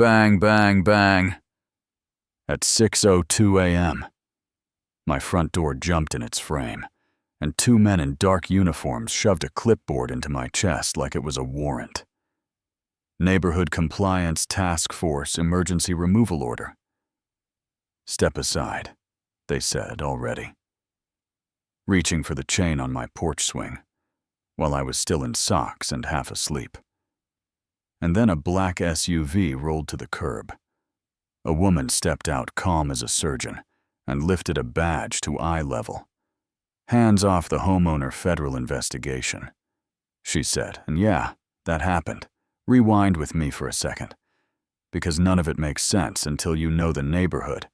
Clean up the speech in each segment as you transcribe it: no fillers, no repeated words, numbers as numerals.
Bang, bang, bang. At 6:02 a.m., my front door jumped in its frame, and two men in dark uniforms shoved a clipboard into my chest like it was a warrant. Neighborhood Compliance Task Force Emergency Removal Order. Step aside, they said already. Reaching for the chain on my porch swing, while I was still in socks and half asleep. And then a black SUV rolled to the curb. A woman stepped out calm as a surgeon and lifted a badge to eye level. "Hands off the homeowner federal investigation," she said, and yeah, that happened. Rewind with me for a second, because none of it makes sense until you know the neighborhood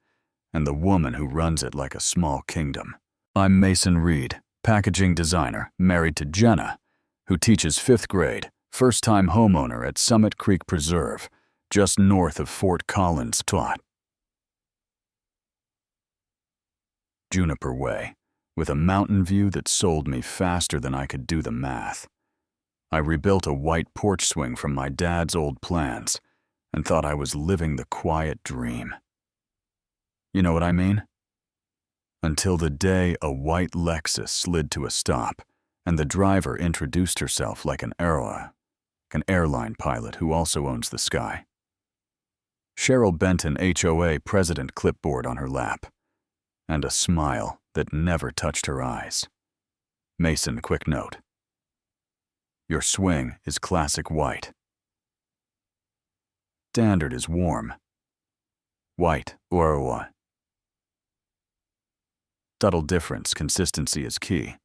and the woman who runs it like a small kingdom. I'm Mason Reed, packaging designer, married to Jenna, who teaches 5th grade, first-time homeowner at Summit Creek Preserve, just north of Fort Collins, Juniper Way, with a mountain view that sold me faster than I could do the math. I rebuilt a white porch swing from my dad's old plans and thought I was living the quiet dream. You know what I mean? Until the day a white Lexus slid to a stop and the driver introduced herself like an airline pilot who also owns the sky. Cheryl Benton HOA president clipboard on her lap, and a smile that never touched her eyes. Mason, quick note. Your swing is classic white. Standard is warm. White or subtle difference, consistency is key.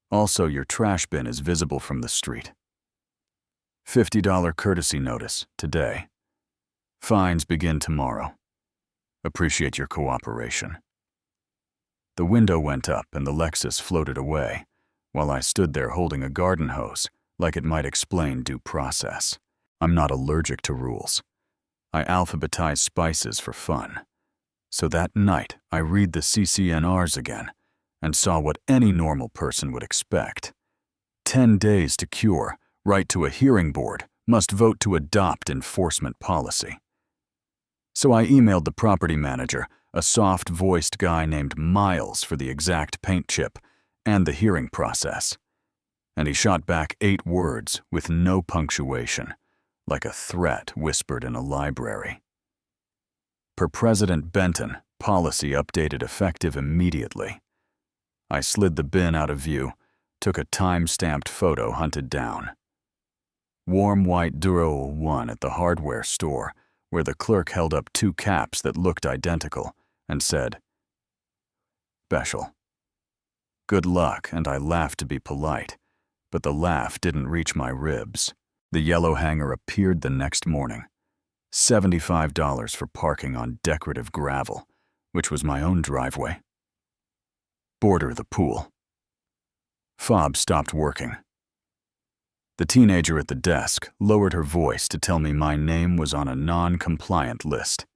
Also, your trash bin is visible from the street. $50 courtesy notice today. Fines begin tomorrow. Appreciate your cooperation. The window went up and the Lexus floated away, while I stood there holding a garden hose, like it might explain due process. I'm not allergic to rules. I alphabetize spices for fun. So that night, I read the CCNRs again and saw what any normal person would expect. 10 days to cure, right to a hearing board, must vote to adopt enforcement policy. So I emailed the property manager, a soft-voiced guy named Miles, for the exact paint chip and the hearing process. And he shot back 8 words with no punctuation, like a threat whispered in a library. Per President Benton, policy updated effective immediately. I slid the bin out of view, took a time-stamped photo hunted down. Warm white Duro 1 at the hardware store, where the clerk held up 2 caps that looked identical and said, "Special." Good luck, and I laughed to be polite, but the laugh didn't reach my ribs. The yellow hanger appeared the next morning. $75 for parking on decorative gravel, which was my own driveway. Border the pool. Fob stopped working. The teenager at the desk lowered her voice to tell me my name was on a non-compliant list.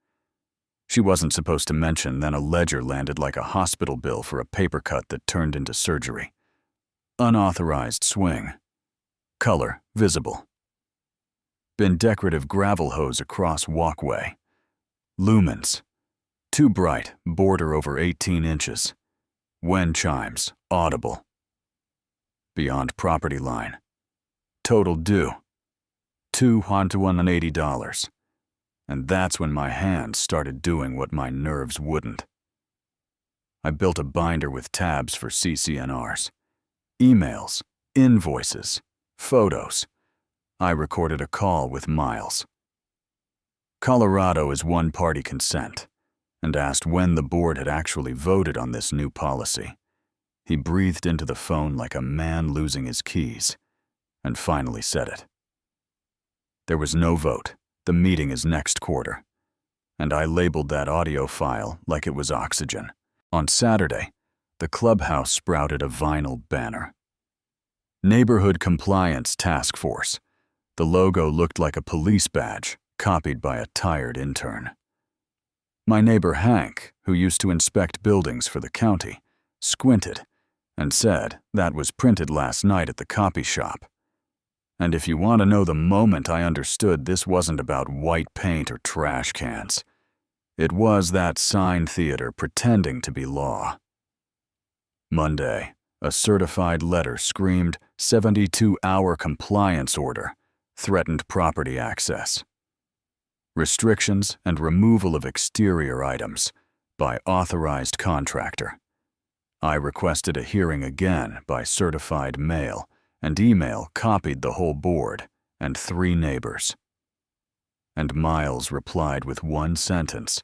She wasn't supposed to mention, then a ledger landed like a hospital bill for a paper cut that turned into surgery. Unauthorized swing. Color visible. Been decorative gravel hose across walkway. Lumens. Too bright, border over 18 inches. When chimes, audible. Beyond property line. Total due. $280. And that's when my hands started doing what my nerves wouldn't. I built a binder with tabs for CCNRs. Emails, invoices, photos. I recorded a call with Miles. Colorado is one-party consent, and asked when the board had actually voted on this new policy. He breathed into the phone like a man losing his keys, and finally said it. There was no vote. The meeting is next quarter. And I labeled that audio file like it was oxygen. On Saturday, the clubhouse sprouted a vinyl banner. Neighborhood Compliance Task Force. The logo looked like a police badge, copied by a tired intern. My neighbor Hank, who used to inspect buildings for the county, squinted and said that was printed last night at the copy shop. And if you want to know the moment I understood this wasn't about white paint or trash cans, it was that sign theater pretending to be law. Monday, a certified letter screamed 72-hour compliance order, threatened property access. Restrictions and removal of exterior items by authorized contractor. I requested a hearing again by certified mail, and email copied the whole board and 3 neighbors. And Miles replied with one sentence,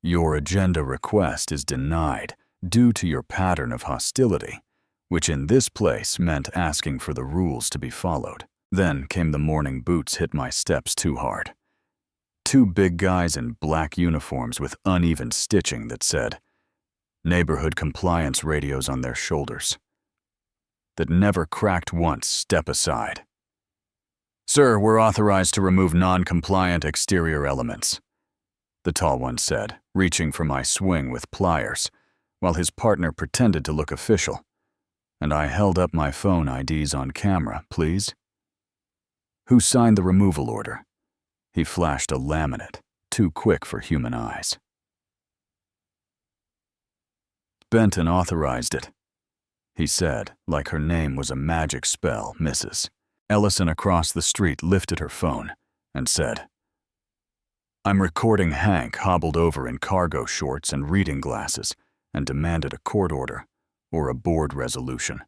"Your agenda request is denied due to your pattern of hostility," which in this place meant asking for the rules to be followed. Then came the morning boots hit my steps too hard. 2 big guys in black uniforms with uneven stitching that said, "Neighborhood compliance radios on their shoulders," that never cracked once, "Step aside." "Sir, we're authorized to remove non-compliant exterior elements," the tall one said, reaching for my swing with pliers, while his partner pretended to look official, and I held up my phone IDs on camera, "Please." "Who signed the removal order?" He flashed a laminate, too quick for human eyes. "Benton authorized it," he said, like her name was a magic spell, Mrs. Ellison across the street lifted her phone and said, "I'm recording Hank hobbled over in cargo shorts and reading glasses, and demanded a court order or a board resolution."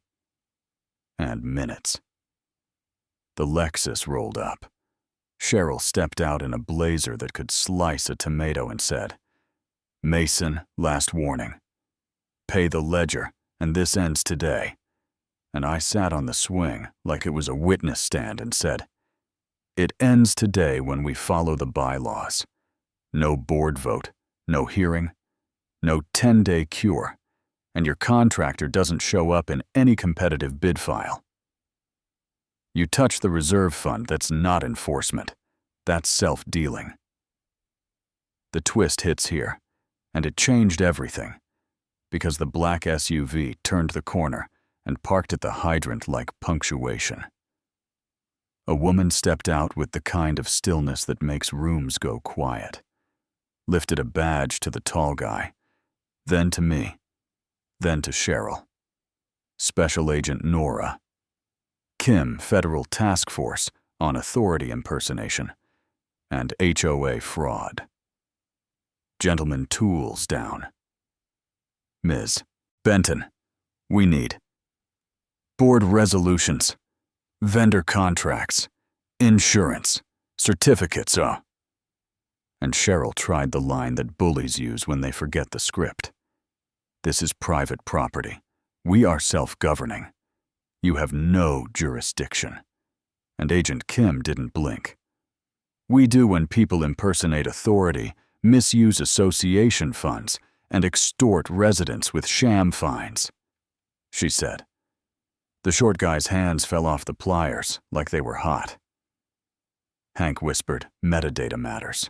And minutes. The Lexus rolled up. Cheryl stepped out in a blazer that could slice a tomato and said, "Mason, last warning. Pay the ledger, and this ends today." And I sat on the swing like it was a witness stand and said, "It ends today when we follow the bylaws. No board vote, no hearing, no 10-day cure, and your contractor doesn't show up in any competitive bid file. You touch the reserve fund, that's not enforcement. That's self-dealing." The twist hits here, and it changed everything, because the black SUV turned the corner and parked at the hydrant like punctuation. A woman stepped out with the kind of stillness that makes rooms go quiet, lifted a badge to the tall guy, then to me, then to Cheryl. Special Agent Nora. Kim, Federal Task Force on Authority Impersonation, and HOA Fraud. Gentlemen, tools down. Ms. Benton, we need board resolutions, vendor contracts, insurance, certificates, And Cheryl tried the line that bullies use when they forget the script. "This is private property. We are self-governing. You have no jurisdiction." And Agent Kim didn't blink. "We do when people impersonate authority, misuse association funds, and extort residents with sham fines," she said. The short guy's hands fell off the pliers like they were hot. Hank whispered, "Metadata matters."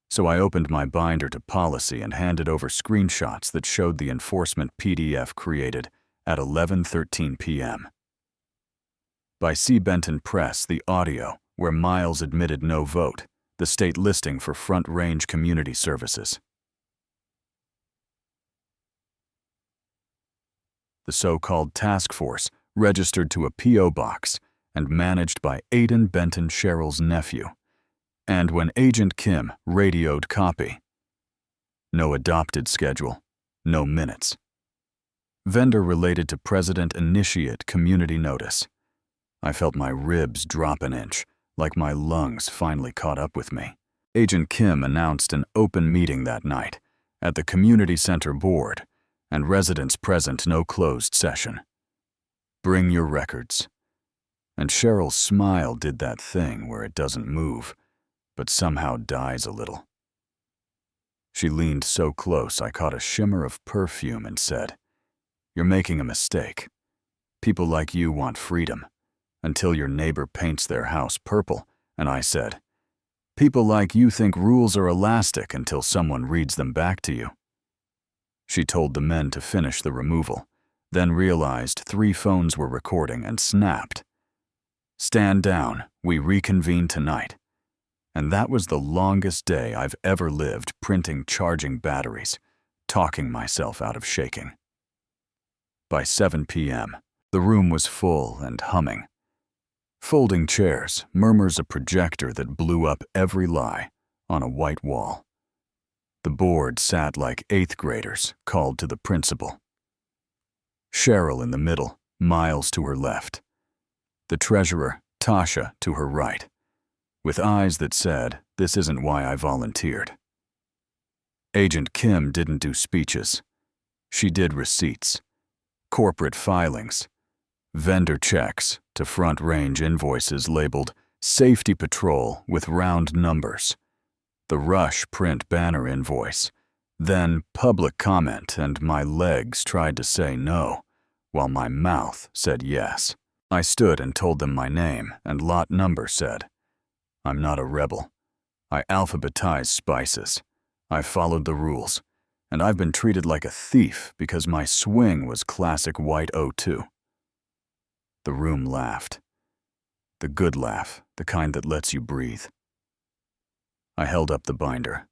So I opened my binder to policy and handed over screenshots that showed the enforcement PDF created at 11:13 p.m. By C. Benton Press, the audio, where Miles admitted no vote, the state listing for Front Range Community Services. The so-called task force registered to a P.O. box and managed by Aidan Benton, Cheryl's nephew. And when Agent Kim radioed copy, no adopted schedule, no minutes. Vendor related to President Initiate Community Notice. I felt my ribs drop an inch, like my lungs finally caught up with me. Agent Kim announced an open meeting that night at the Community Center Board, and residents present, no closed session. Bring your records. And Cheryl's smile did that thing where it doesn't move, but somehow dies a little. She leaned so close I caught a shimmer of perfume and said, "You're making a mistake. People like you want freedom, until your neighbor paints their house purple." And I said, "People like you think rules are elastic until someone reads them back to you." She told the men to finish the removal, then realized 3 phones were recording and snapped. Stand down, we reconvene tonight. And that was the longest day I've ever lived printing charging batteries, talking myself out of shaking. By 7 p.m., the room was full and humming. Folding chairs, murmurs a projector that blew up every lie on a white wall. The board sat like 8th graders called to the principal. Cheryl in the middle, Miles to her left. The treasurer, Tasha, to her right, with eyes that said, "This isn't why I volunteered." Agent Kim didn't do speeches. She did receipts, corporate filings, vendor checks to Front Range invoices labeled Safety Patrol with round numbers, the Rush print banner invoice, then public comment, and my legs tried to say no, while my mouth said yes. I stood and told them my name and lot number said, "I'm not a rebel. I alphabetized spices. I followed the rules, and I've been treated like a thief because my swing was classic white O2. The room laughed. The good laugh, the kind that lets you breathe. I held up the binder.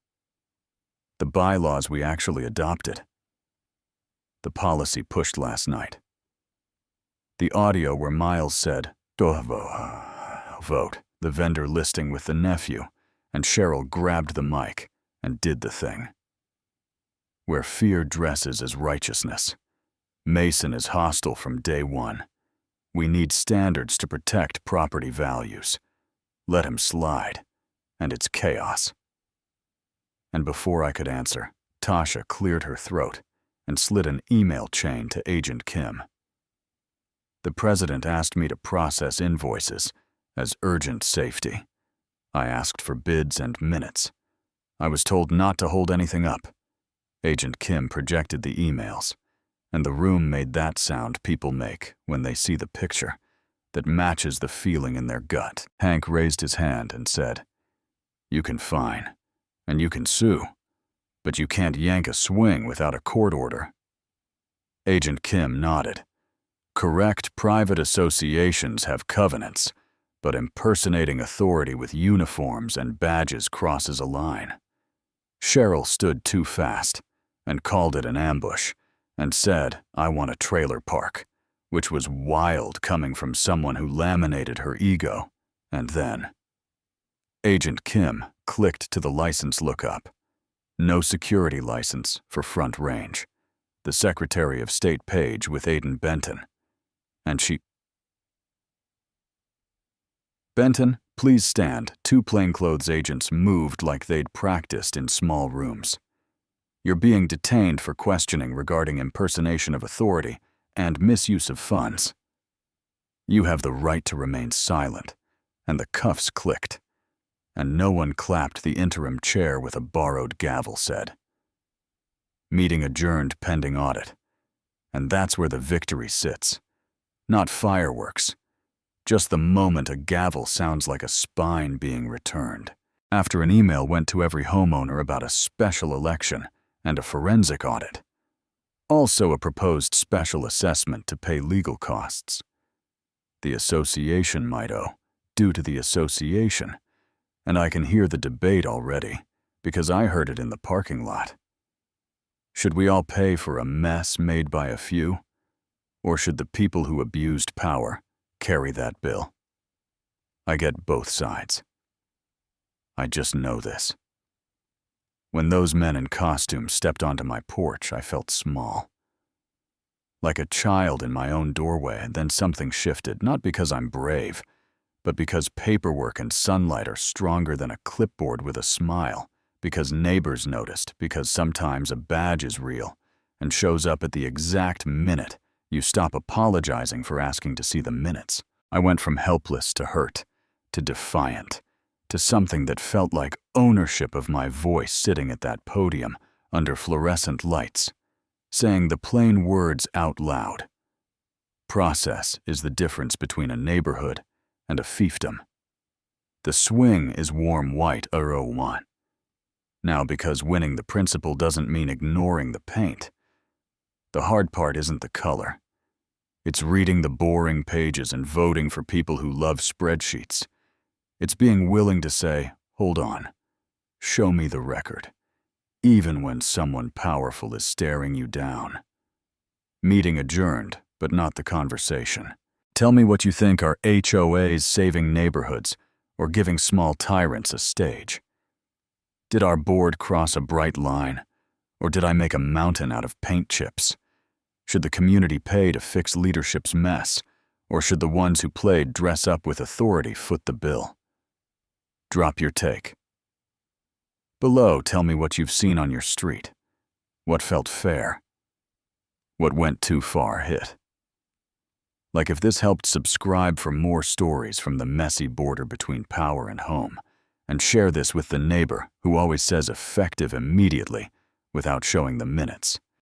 The bylaws we actually adopted. The policy pushed last night. The audio where Miles said, vote, the vendor listing with the nephew, and Cheryl grabbed the mic and did the thing. Where fear dresses as righteousness. Mason is hostile from day one. We need standards to protect property values. Let him slide, and it's chaos. And before I could answer, Tasha cleared her throat and slid an email chain to Agent Kim. The president asked me to process invoices as urgent safety. I asked for bids and minutes. I was told not to hold anything up. Agent Kim projected the emails, and the room made that sound people make when they see the picture that matches the feeling in their gut. Hank raised his hand and said, "You can fine, and you can sue, but you can't yank a swing without a court order." Agent Kim nodded. Correct private associations have covenants, but impersonating authority with uniforms and badges crosses a line. Cheryl stood too fast and called it an ambush and said, "I want a trailer park," which was wild coming from someone who laminated her ego. And then Agent Kim clicked to the license lookup. No security license for Front Range. The Secretary of State page with Aiden Benton. And she... "Benton, please stand." Two plainclothes agents moved like they'd practiced in small rooms. "You're being detained for questioning regarding impersonation of authority and misuse of funds. You have the right to remain silent." And the cuffs clicked. And no one clapped the interim chair with a borrowed gavel said. "Meeting adjourned pending audit." And that's where the victory sits. Not fireworks. Just the moment a gavel sounds like a spine being returned. After an email went to every homeowner about a special election and a forensic audit. Also a proposed special assessment to pay legal costs. The association might owe, due to the association. And I can hear the debate already, because I heard it in the parking lot. Should we all pay for a mess made by a few? Or should the people who abused power carry that bill? I get both sides. I just know this. When those men in costume stepped onto my porch, I felt small. Like a child in my own doorway, then something shifted, not because I'm brave, but because paperwork and sunlight are stronger than a clipboard with a smile, because neighbors noticed, because sometimes a badge is real and shows up at the exact minute you stop apologizing for asking to see the minutes. I went from helpless to hurt, to defiant, to something that felt like ownership of my voice sitting at that podium under fluorescent lights, saying the plain words out loud. Process is the difference between a neighborhood and a fiefdom. The swing is warm white 01. Now, because winning the principal doesn't mean ignoring the paint. The hard part isn't the color. It's reading the boring pages and voting for people who love spreadsheets. It's being willing to say, hold on, show me the record, even when someone powerful is staring you down. Meeting adjourned, but not the conversation. Tell me what you think are HOAs saving neighborhoods or giving small tyrants a stage. Did our board cross a bright line, or did I make a mountain out of paint chips? Should the community pay to fix leadership's mess, or should the ones who played dress up with authority foot the bill? Drop your take. Below, tell me what you've seen on your street. What felt fair? What went too far hit? Like if this helped, subscribe for more stories from the messy border between power and home, and share this with the neighbor who always says effective immediately without showing the minutes.